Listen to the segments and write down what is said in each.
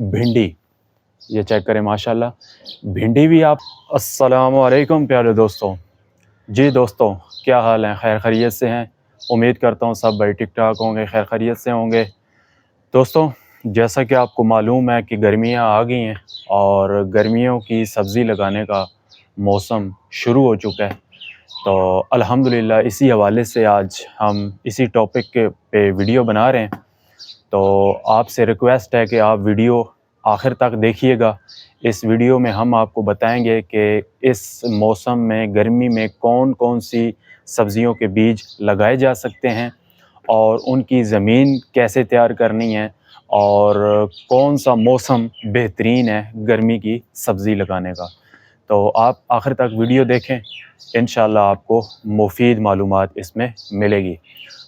भिंडी, ये चेक करें माशाल्लाह। भिंडी भी आप अस्सलामु अलैकुम प्यारे दोस्तों। जी दोस्तों, क्या हाल है? खैर खैरियत से हैं? उम्मीद करता हूँ सब भाई ठीक-ठाक होंगे, खैर खैरियत से होंगे। दोस्तों, जैसा कि आपको मालूम है कि गर्मियाँ आ गई हैं और गर्मियों की सब्ज़ी लगाने का मौसम शुरू हो चुका है। तो अल्हम्दुलिल्लाह इसी हवाले से आज हम इसी टॉपिक के पे वीडियो बना रहे हैं। तो आपसे रिक्वेस्ट है कि आप वीडियो आखिर तक देखिएगा। इस वीडियो में हम आपको बताएंगे कि इस मौसम में गर्मी में कौन-कौन सी सब्ज़ियों के बीज लगाए जा सकते हैं और उनकी ज़मीन कैसे तैयार करनी है और कौन सा मौसम बेहतरीन है गर्मी की सब्ज़ी लगाने का। तो आप आखिर तक वीडियो देखें, इंशाल्लाह आपको मुफ़ीद मालूमात इसमें मिलेगी।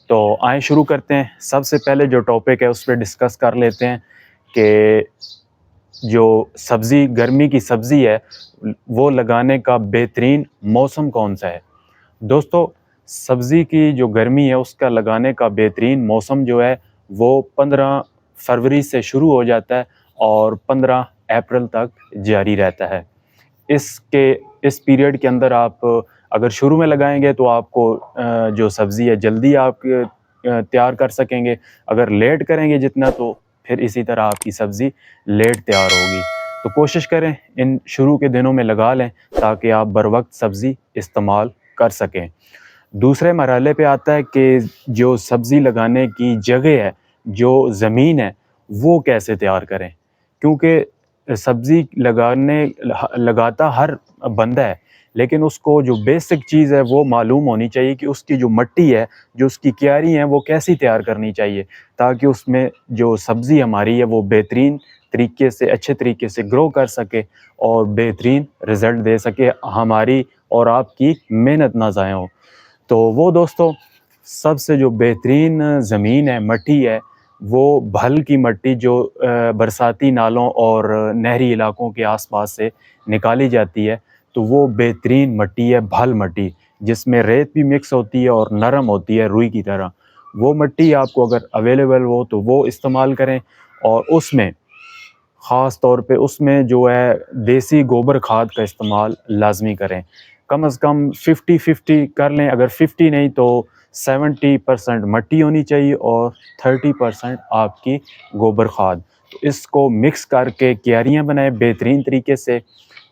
तो आइए शुरू करते हैं। सबसे पहले जो टॉपिक है उस पे डिस्कस कर लेते हैं कि जो सब्ज़ी गर्मी की सब्ज़ी है वो लगाने का बेहतरीन मौसम कौन सा है। दोस्तों, सब्ज़ी की जो गर्मी है उसका लगाने का बेहतरीन मौसम जो है वो 15 फरवरी से शुरू हो जाता है और 15 अप्रैल तक जारी रहता है। इस पीरियड के अंदर आप अगर शुरू में लगाएंगे तो आपको जो सब्ज़ी है जल्दी आप तैयार कर सकेंगे। अगर लेट करेंगे जितना तो फिर इसी तरह आपकी सब्ज़ी लेट तैयार होगी। तो कोशिश करें इन शुरू के दिनों में लगा लें ताकि आप बर वक्त सब्ज़ी इस्तेमाल कर सकें। दूसरे मरहले पे आता है कि जो सब्ज़ी लगाने की जगह है, जो ज़मीन है, वो कैसे तैयार करें। क्योंकि सब्ज़ी लगाता हर बंदा है, लेकिन उसको जो बेसिक चीज़ है वो मालूम होनी चाहिए कि उसकी जो मिट्टी है, जो उसकी क्यारी हैं, वो कैसी तैयार करनी चाहिए ताकि उसमें जो सब्ज़ी हमारी है वो बेहतरीन तरीके से, अच्छे तरीके से ग्रो कर सके और बेहतरीन रिज़ल्ट दे सके, हमारी और आपकी मेहनत ना ज़ाया हो। तो वो दोस्तों, सबसे जो बेहतरीन ज़मीन है, मिट्टी है, वो भल की मिट्टी जो बरसाती नालों और नहरी इलाकों के आसपास से निकाली जाती है, तो वो बेहतरीन मिट्टी है भल मिट्टी, जिसमें रेत भी मिक्स होती है और नरम होती है रुई की तरह। वो मिट्टी आपको अगर अवेलेबल हो तो वो इस्तेमाल करें और उसमें ख़ास तौर पे उसमें जो है देसी गोबर खाद का इस्तेमाल लाज़मी करें। कम से कम 50-50 कर लें, अगर 50 नहीं तो 70% मिट्टी होनी चाहिए और 30% आपकी गोबर खाद। तो इसको मिक्स करके क्यारियाँ बनाएँ बेहतरीन तरीके से।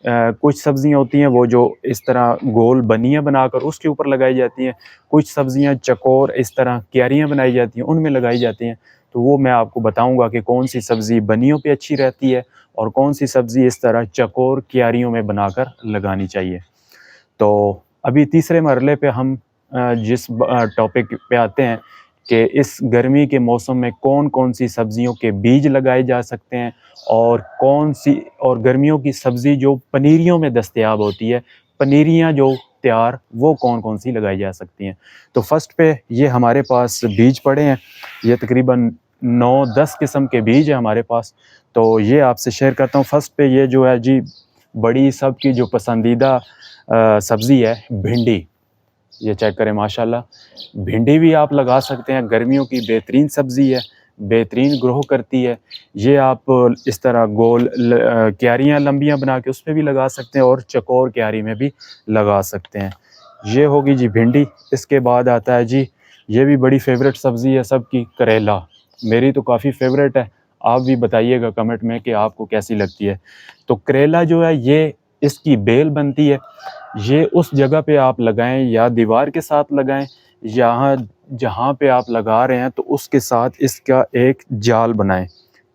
कुछ सब्ज़ियाँ होती हैं वो जो इस तरह गोल बनियाँ बनाकर उसके ऊपर लगाई जाती हैं, कुछ सब्ज़ियाँ चकोर इस तरह क्यारियाँ बनाई जाती हैं, उनमें लगाई जाती हैं। तो वो मैं आपको बताऊंगा कि कौन सी सब्ज़ी बनियों पे अच्छी रहती है और कौन सी सब्ज़ी इस तरह चकोर क्यारियों में बनाकर लगानी चाहिए। तो अभी तीसरे मरहले पे हम जिस टॉपिक पे आते हैं कि इस गर्मी के मौसम में कौन-कौन सी सब्ज़ियों के बीज लगाए जा सकते हैं और कौन सी और गर्मियों की सब्ज़ी जो पनीरियों में दस्तयाब होती है, पनीरियाँ जो तैयार वो कौन-कौन सी लगाई जा सकती हैं। तो फर्स्ट पे ये हमारे पास बीज पड़े हैं, ये तकरीबन 9-10 किस्म के बीज हैं हमारे पास। तो ये आपसे शेयर करता हूँ। फर्स्ट पे ये जो है जी, बड़ी सबकी जो पसंदीदा सब्ज़ी है भिंडी, ये चेक करें माशाल्लाह। भिंडी भी आप लगा सकते हैं, गर्मियों की बेहतरीन सब्ज़ी है, बेहतरीन ग्रो करती है। ये आप इस तरह गोल क्यारियाँ लंबियाँ बना के उस पे भी लगा सकते हैं और चकोर क्यारी में भी लगा सकते हैं। ये होगी जी भिंडी। इसके बाद आता है जी, ये भी बड़ी फ़ेवरेट सब्ज़ी है सबकी, करेला। मेरी तो काफ़ी फ़ेवरेट है, आप भी बताइएगा कमेंट में कि आपको कैसी लगती है। तो करेला जो है ये इसकी बेल बनती है, ये उस जगह पे आप लगाएं या दीवार के साथ लगाएं, यहाँ जहाँ पे आप लगा रहे हैं तो उसके साथ इसका एक जाल बनाएं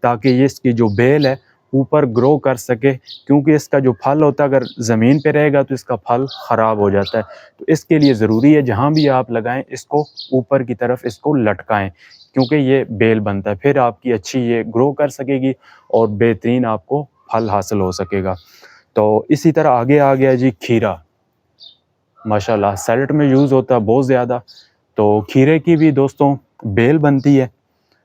ताकि ये इसकी जो बेल है ऊपर ग्रो कर सके, क्योंकि इसका जो फल होता है अगर ज़मीन पे रहेगा तो इसका फल ख़राब हो जाता है। तो इसके लिए ज़रूरी है जहाँ भी आप लगाएं इसको ऊपर की तरफ इसको लटकाएं, क्योंकि ये बेल बनता है, फिर आपकी अच्छी ये ग्रो कर सकेगी और बेहतरीन आपको फल हासिल हो सकेगा। तो इसी तरह आगे आ गया जी खीरा। माशाल्लाह सैलेड में यूज़ होता है बहुत ज़्यादा। तो खीरे की भी दोस्तों बेल बनती है,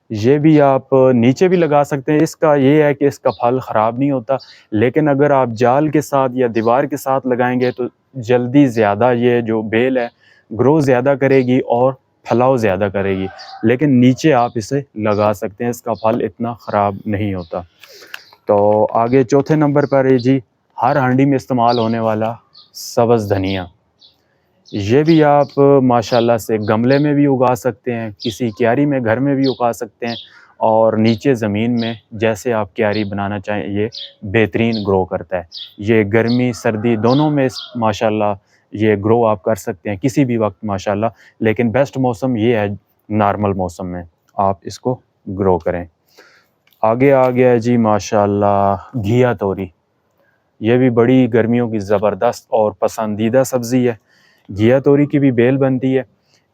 ये भी आप नीचे भी लगा सकते हैं। इसका ये है कि इसका फल ख़राब नहीं होता, लेकिन अगर आप जाल के साथ या दीवार के साथ लगाएंगे तो जल्दी ज़्यादा ये जो बेल है ग्रो ज़्यादा करेगी और फलाव ज़्यादा करेगी। लेकिन नीचे आप इसे लगा सकते हैं, इसका फल इतना ख़राब नहीं होता। तो आगे चौथे नंबर पर है जी हर हांडी में इस्तेमाल होने वाला सब्ज़ धनिया। ये भी आप माशाल्लाह से गमले में भी उगा सकते हैं, किसी क्यारी में घर में भी उगा सकते हैं और नीचे ज़मीन में जैसे आप क्यारी बनाना चाहें ये बेहतरीन ग्रो करता है। ये गर्मी सर्दी दोनों में माशाल्लाह ये ग्रो आप कर सकते हैं किसी भी वक्त माशाल्लाह, लेकिन बेस्ट मौसम ये है नॉर्मल मौसम में आप इसको ग्रो करें। आगे आ गया है जी माशाल्लाह घिया तोरी। ये भी बड़ी गर्मियों की ज़बरदस्त और पसंदीदा सब्ज़ी है। घिया तोरी की भी बेल बनती है।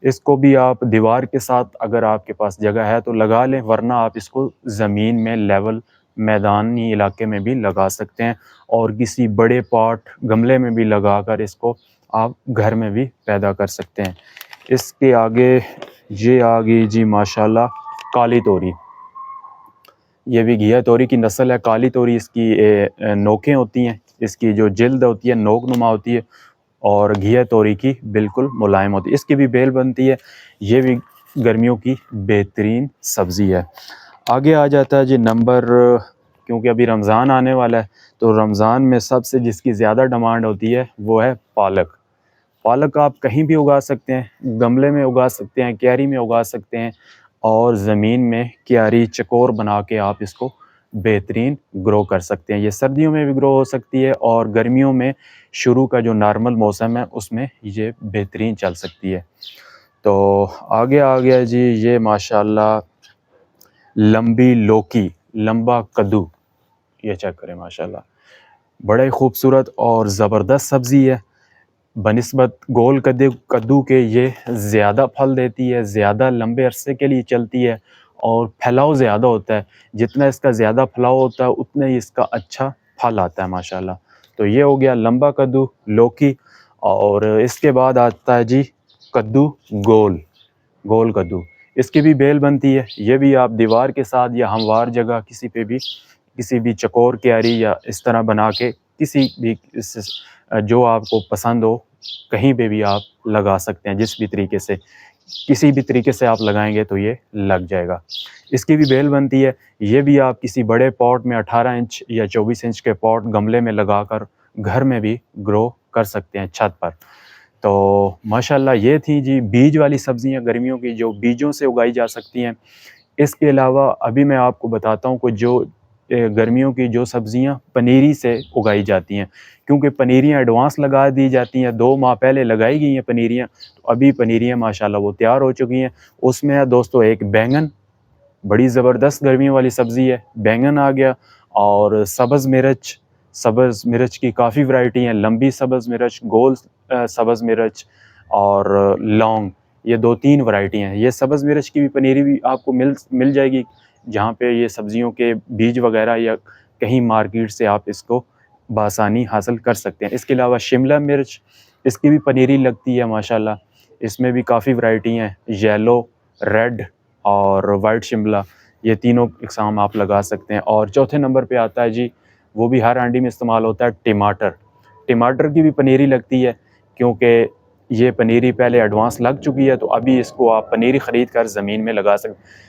इसको भी आप दीवार के साथ अगर आपके पास जगह है तो लगा लें, वरना आप इसको ज़मीन में लेवल मैदानी इलाके में भी लगा सकते हैं और किसी बड़े पॉट गमले में भी लगाकर इसको आप घर में भी पैदा कर सकते हैं। इसके आगे ये आ गई जी माशाल्लाह काली तोरी। ये भी घिया तोरी की नस्ल है। काली तोरी इसकी नोकें होती हैं, इसकी जो जिल्द होती है नोक नुमा होती है और घिया तोरी की बिल्कुल मुलायम होती है। इसकी भी बेल बनती है। ये भी गर्मियों की बेहतरीन सब्ज़ी है। आगे आ जाता है जी नंबर, क्योंकि अभी रमज़ान आने वाला है तो रमज़ान में सबसे जिसकी ज़्यादा डिमांड होती है वो है पालक। पालक आप कहीं भी उगा सकते हैं, गमले में उगा सकते हैं, क्यारी में उगा सकते हैं और ज़मीन में क्यारी चकोर बना के आप इसको बेहतरीन ग्रो कर सकते हैं। ये सर्दियों में भी ग्रो हो सकती है और गर्मियों में शुरू का जो नॉर्मल मौसम है उसमें ये बेहतरीन चल सकती है। तो आगे आ गया जी ये माशाल्लाह लंबी लौकी, लंबा कद्दू। ये चेक करें माशाल्लाह, बड़ा ही खूबसूरत और ज़बरदस्त सब्ज़ी है। बनिस्बत गोल कद्दू के ये ज़्यादा फल देती है, ज़्यादा लंबे अरसे के लिए चलती है और फैलाव ज़्यादा होता है। जितना इसका ज़्यादा फैलाव होता है उतना ही इसका अच्छा फल आता है माशाल्लाह। तो ये हो गया लंबा कद्दू, लौकी। और इसके बाद आता है जी कद्दू गोल, गोल कद्दू। इसकी भी बेल बनती है। ये भी आप दीवार के साथ या हमवार जगह किसी भी चकोर क्यारी या इस तरह बना के किसी भी जो आपको पसंद हो कहीं पे भी आप लगा सकते हैं। जिस भी तरीके से किसी भी तरीके से आप लगाएंगे तो ये लग जाएगा। इसकी भी बेल बनती है। ये भी आप किसी बड़े पॉट में 18 इंच या 24 इंच के पॉट गमले में लगाकर घर में भी ग्रो कर सकते हैं छत पर। तो माशाल्लाह ये थी जी बीज वाली सब्ज़ियाँ गर्मियों की जो बीजों से उगाई जा सकती हैं। इसके अलावा अभी मैं आपको बताता हूँ कि जो गर्मियों की जो सब्ज़ियाँ पनीरी से उगाई जाती हैं, क्योंकि पनीरियाँ एडवांस लगा दी जाती हैं, 2 माह पहले लगाई गई हैं पनीरियाँ, तो अभी पनीरियाँ माशाल्लाह वो तैयार हो चुकी हैं। उसमें है दोस्तों एक बैंगन, बड़ी ज़बरदस्त गर्मियों वाली सब्ज़ी है, बैंगन आ गया। और सब्ज़ मिर्च की काफ़ी वैरायटी हैं, लंबी सब्ज़ मिर्च, गोल सब्ज़ मिर्च और लौंग, ये 2-3 वैरायटी हैं। ये सब्ज़ मिर्च की भी पनीरी भी आपको मिल जाएगी, जहाँ पे ये सब्ज़ियों के बीज वगैरह या कहीं मार्केट से आप इसको बआसानी हासिल कर सकते हैं। इसके अलावा शिमला मिर्च, इसकी भी पनीरी लगती है माशाल्लाह। इसमें भी काफ़ी वैरायटी हैं, येलो, रेड और वाइट शिमला, ये तीनों इकसाम आप लगा सकते हैं। और चौथे नंबर पे आता है जी, वो भी हर हांडी में इस्तेमाल होता है, टमाटर। टमाटर की भी पनीरी लगती है, क्योंकि ये पनीरी पहले एडवांस लग चुकी है, तो अभी इसको आप पनीरी ख़रीद कर ज़मीन में लगा सकते हैं।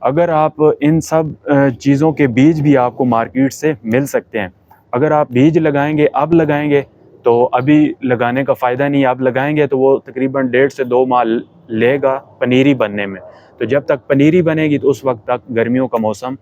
अगर आप इन सब चीज़ों के बीज भी आपको मार्केट से मिल सकते हैं। अगर आप बीज लगाएंगे, अब लगाएंगे तो अभी लगाने का फ़ायदा नहीं है। अब लगाएंगे तो वो तकरीबन 1.5 से 2 माह लेगा पनीरी बनने में। तो जब तक पनीरी बनेगी तो उस वक्त तक गर्मियों का मौसम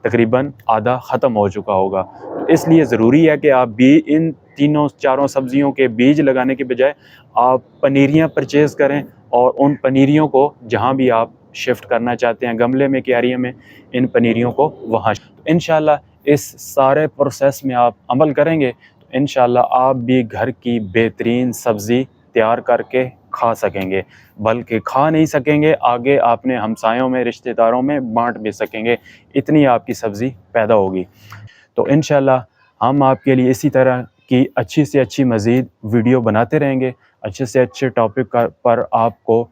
तकरीबन आधा ख़त्म हो चुका होगा। तो इसलिए ज़रूरी है कि आप भी इन तीनों चारों सब्ज़ियों के बीज लगाने के बजाय आप पनीरियाँ परचेज़ करें और उन पनीरियों को जहाँ भी आप शिफ्ट करना चाहते हैं, गमले में, क्यारियों में, इन पनीरियों को वहाँ इंशाल्लाह इस सारे प्रोसेस में आप अमल करेंगे तो इंशाल्लाह आप भी घर की बेहतरीन सब्ज़ी तैयार करके खा सकेंगे। बल्कि खा नहीं सकेंगे, आगे आपने हमसायों में, रिश्तेदारों में बांट भी सकेंगे, इतनी आपकी सब्ज़ी पैदा होगी। तो इंशाल्लाह हम आपके लिए इसी तरह की अच्छी से अच्छी मज़ीद वीडियो बनाते रहेंगे, अच्छे से अच्छे टॉपिक पर आपको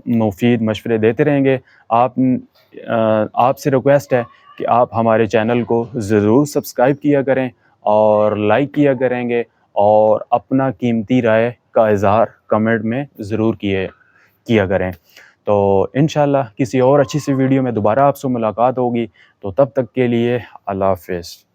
मुफीद मशवरे देते रहेंगे। आपसे रिक्वेस्ट है कि आप हमारे चैनल को ज़रूर सब्सक्राइब किया करें और लाइक किया करेंगे और अपना कीमती राय का इज़हार कमेंट में ज़रूर किया करें। तो इंशाल्लाह किसी और अच्छी सी वीडियो में दोबारा आपसे मुलाकात होगी। तो तब तक के लिए अल्लाह हाफ़िज़।